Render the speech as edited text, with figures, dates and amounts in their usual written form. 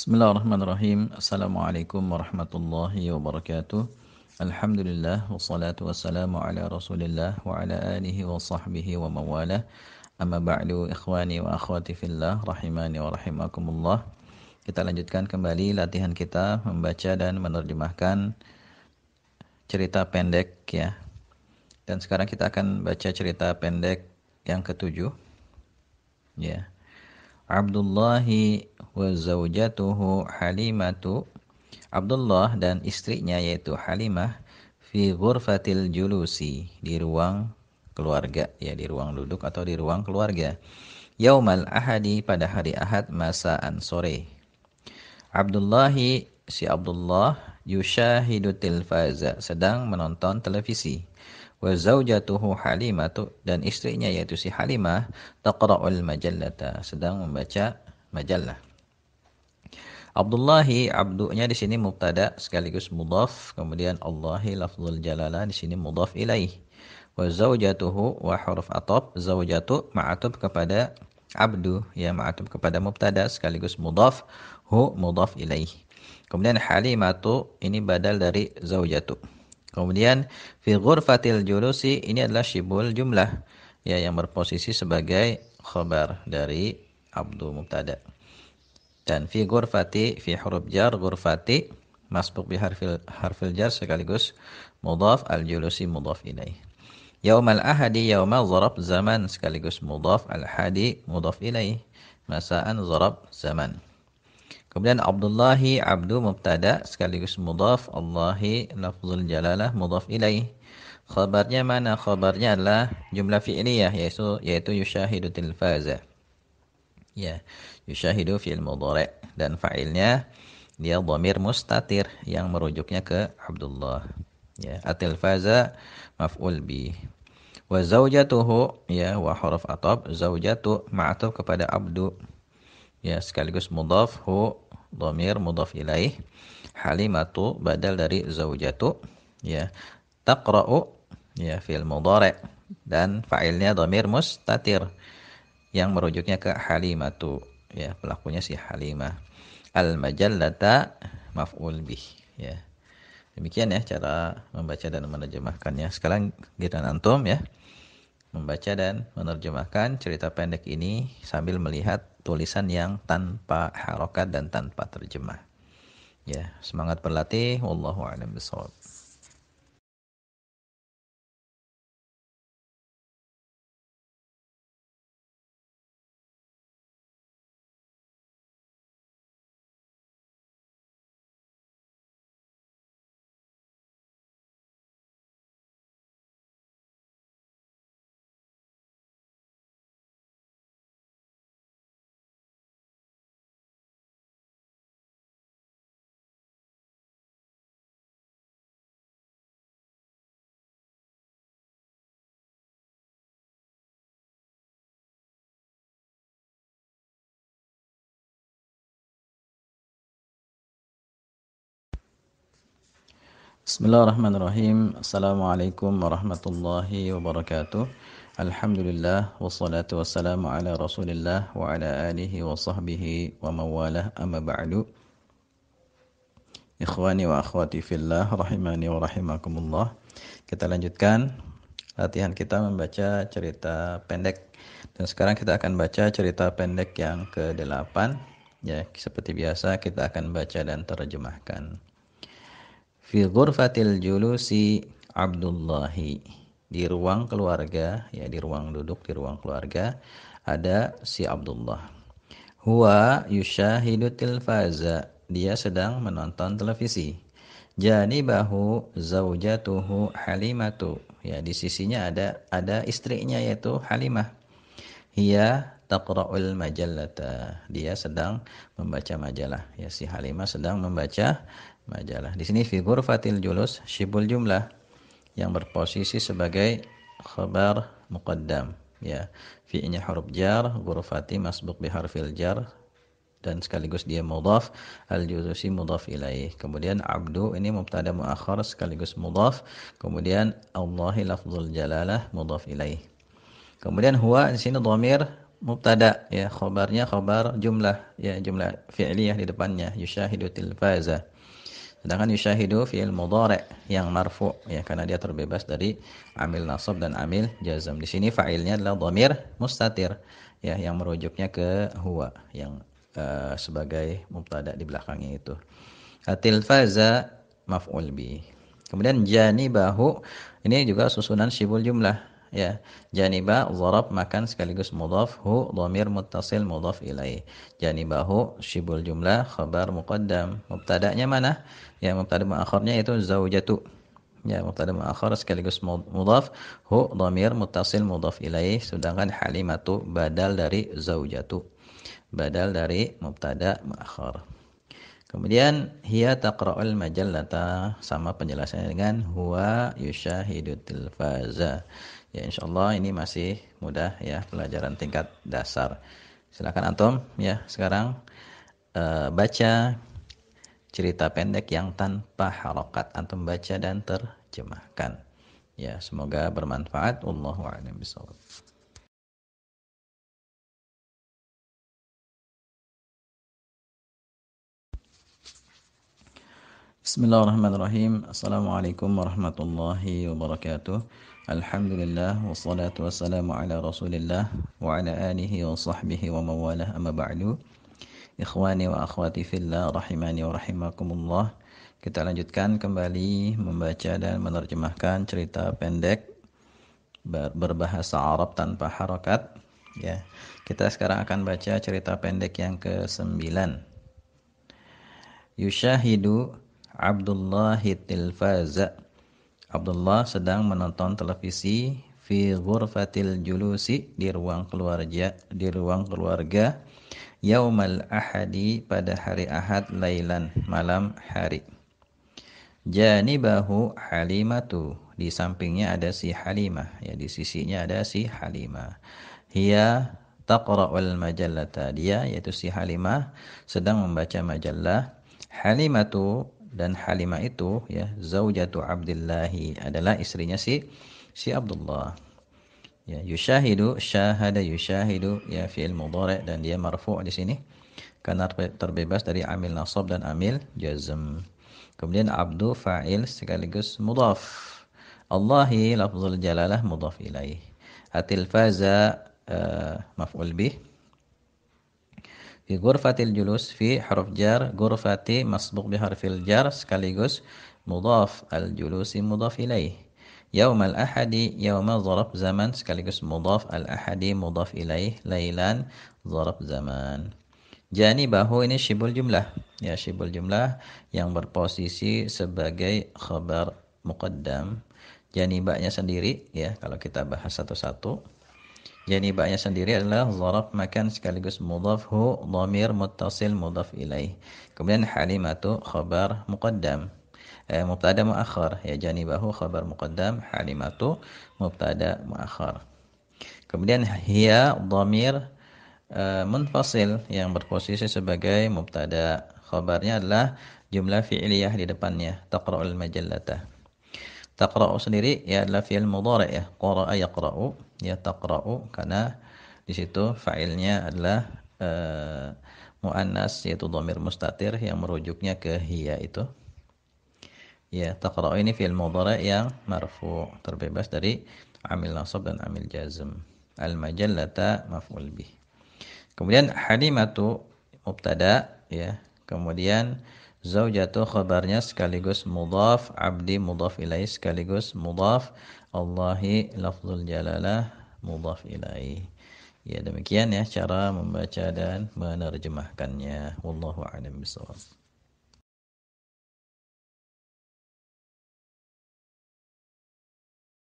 Bismillahirrahmanirrahim. Assalamualaikum warahmatullahi wabarakatuh. Alhamdulillah wassalatu wassalamu ala Rasulillah wa ala alihi wa sahbihi wa mawalah. Amma ba'du, ikhwani wa akhwati fillah rahimani wa rahimakumullah. Kita lanjutkan kembali latihan kita membaca dan menerjemahkan cerita pendek ya. Dan sekarang kita akan baca cerita pendek yang ketujuh ya. Abdullahi wa zaujatuhu Halimatu. Abdullah dan istrinya yaitu Halimah fi ghurfatil julusi, di ruang keluarga ya, di ruang duduk atau di ruang keluarga. Yaumal ahadi, pada hari Ahad masaan sore. Abdullahi, si Abdullah, yushahidu tilfaza, sedang menonton televisi. Wa zaujatuhu Halimatu, dan istrinya yaitu si Halimah, taqra'ul majallata, sedang membaca majalah. Abdullahi, abdunya di sini mubtada sekaligus mudhaf, kemudian Allahi lafzul jalalah di sini mudhaf ilaih. Wa zaujatuhu, wa huruf atop, zaujatu ma'atub kepada abdu ya, ma'atub kepada mubtada sekaligus mudhaf, hu mudhaf ilaih. Kemudian Halimatu ini badal dari zaujatu. Kemudian fi ghurfatil julusi, ini adalah syibul jumlah ya, yang berposisi sebagai khabar dari abdu mubtada. Dan fi ghurfati, fi huruf jar, ghurfati masbuk bi harfil jar sekaligus mudhaf, al julusi mudhaf ilaih. Yaumal ahadi, yauma zarab zaman sekaligus mudhaf, al hadi mudhaf ilaih, masaan zarab zaman. Kemudian Abdullahi, abdu mubtada sekaligus mudhaf, Allahi lafzul jalalah mudhaf ilaih. Khabarnya mana? Khabarnya adalah jumlah fi'liyah, yaitu yushahidu tilfaza. Ya, yushahidu fi'il mudhari', dan fa'ilnya dia dhamir mustatir yang merujuknya ke Abdullah. Ya, atilfaza maf'ul bi. Wa zaujatuhu, ya, wa huruf ataf, zaujatu ma'atuf kepada abdu. Ya, sekaligus mudhaf, hu dhamir mudhaf ilaih. Halimatu badal dari zaujatu ya. Taqra'u ya fi'il mudhari', dan fa'ilnya dhamir mustatir yang merujuknya ke Halimatu ya, pelakunya si Halimah. Al majallata maf'ul bih ya. Demikian ya cara membaca dan menerjemahkannya. Sekarang giliran antum ya, membaca dan menerjemahkan cerita pendek ini sambil melihat tulisan yang tanpa harokat dan tanpa terjemah. Ya, semangat berlatih. Wallahu a'lam bishawab. Bismillahirrahmanirrahim. Assalamualaikum warahmatullahi wabarakatuh. Alhamdulillah wassalatu wassalamu ala Rasulillah wa ala alihi wa sahbihi wa mawalah, amma ba'du. Ikhwani wa akhwati fillah rahimani wa rahimakumullah. Kita lanjutkan latihan kita membaca cerita pendek. Dan sekarang kita akan baca cerita pendek yang ke-8. Ya, seperti biasa kita akan baca dan terjemahkan. Fi ghurfatil julusi Abdullahi, di ruang keluarga ya, di ruang duduk, di ruang keluarga ada si Abdullah. Huwa yushahidu tilfaza, dia sedang menonton televisi. Janibahu zaujatuhu Halimatu, ya, di sisinya ada istrinya yaitu Halimah. Hiya taqra'ul majallata, dia sedang membaca majalah ya, si Halimah sedang membaca majalah. Di sini fi ghurfatil julus syibul jumlah yang berposisi sebagai khabar muqaddam ya. Fi'nya huruf jar, ghurfati masbuk bi harfil jar dan sekaligus dia mudhaf, al julusi mudhaf ilaih. Kemudian abdu ini mubtada muakhar sekaligus mudhaf, kemudian Allahi lafzul jalalah mudhaf ilaih. Kemudian huwa di sini dhamir mubtada ya, khabarnya khabar jumlah ya, jumlah fi'liyah di depannya, yushahidu tilfaza. Sedangkan yushahidu fi'il mudhari' yang marfu ya, karena dia terbebas dari amil nasab dan amil jazm. Di sini fa'ilnya adalah dhamir mustatir ya, yang merujuknya ke huwa yang sebagai mubtada di belakangnya itu. Tilfaza maf'ul bi. Kemudian janibahu ini juga susunan syibul jumlah ya. Janiba dharab makan sekaligus mudhaf, hu dhamir muttasil mudhaf ilaih. Janibahu syibul jumlah khabar muqaddam. Mubtada'nya mana? Ya, mubtada muakhirnya itu zaujatu. Ya, mubtada muakhir sekaligus mudhaf, hu dhamir muttasil mudhaf ilaih, sedangkan halimatu badal dari zaujatu. Badal dari mubtada muakhir. Kemudian hiya taqra'ul majallata, sama penjelasannya dengan huwa yushahidu tilfaza. Ya, insyaallah ini masih mudah ya, pelajaran tingkat dasar. Silakan antum ya sekarang baca cerita pendek yang tanpa harokat. Antum baca dan terjemahkan. Ya, semoga bermanfaat. Wallahu a'lam bishawab. Bismillahirrahmanirrahim. Assalamualaikum warahmatullahi wabarakatuh. Alhamdulillah wassalatu wassalamu ala Rasulillah wa ala alihi wa sahbihi wa mawalah, amma ba'du. Ikhwani wa akhwati fillah rahimani wa rahimakumullah. Kita lanjutkan kembali membaca dan menerjemahkan cerita pendek berbahasa Arab tanpa harokat ya. Kita sekarang akan baca cerita pendek yang ke-9. Yushahidu Abdullah tilfaza. Abdullah sedang menonton televisi fi ghurfatil julusi, di ruang keluarga yaumal ahadi, pada hari Ahad, lailan malam hari. Janibahu Halimatu, di sampingnya ada si Halimah ya, di sisinya ada si Halimah. Hiya taqra'ul majallata, dia yaitu si Halimah sedang membaca majalah. Halimatu, dan Halimah itu ya, zaujatu Abdillahi, adalah istrinya si Abdullah. Ya, yushahidu, syahada yushahidu ya, fi'il mudhari' dan dia marfu' di sini karena terbebas dari amil nasab dan amil jazm. Kemudian abdu fa'il sekaligus mudhaf. Allahi lafzul jalalah mudhaf ilaih. Atilfaza maf'ul bih. Fi ghurfatil julus, fi huruf jar, ghurfati masbuq bi harfil jar sekaligus mudhaf, al julusi mudhaf ilaih. Yaumal ahadi, yauma zarab zaman sekaligus mudhaf, al ahadi mudhaf ilaih, lailan zarab zaman. Janibahu ini syibul jumlah ya, syibul jumlah yang berposisi sebagai khabar muqaddam. Janibanya sendiri ya, kalau kita bahas satu-satu. Janibanya sendiri adalah zarab makan sekaligus mudhaf, hu dhamir muttasil mudhaf ilaih. Kemudian halimatu khabar muqaddam, mubtada muakhar ya, janibahu khabar muqaddam, halimatu mubtada muakhar. Kemudian hiya dhamir munfasil yang berposisi sebagai mubtada, khabarnya adalah jumlah fi'liyah di depannya, taqra'ul majallata. Taqra'u sendiri ya adalah fi'il mudhari' ya, qara'a yaqra'u ya, taqra'u karena di situ fa'ilnya adalah muannas yaitu dhamir mustatir yang merujuknya ke hiya itu. Ya, taqra'u ini fi'il mudhari' yang marfu', terbebas dari amil nasab dan amil jazm. Al majallata maf'ul bih. Kemudian halimatu mubtada ya, kemudian zaujatu khabarnya sekaligus mudhaf, abdi mudhaf ilaih sekaligus mudhaf, Allahi lafzul jalalah mudhaf ilaih. Ya, demikian ya cara membaca dan menerjemahkannya. Wallahu a'lam bishawab.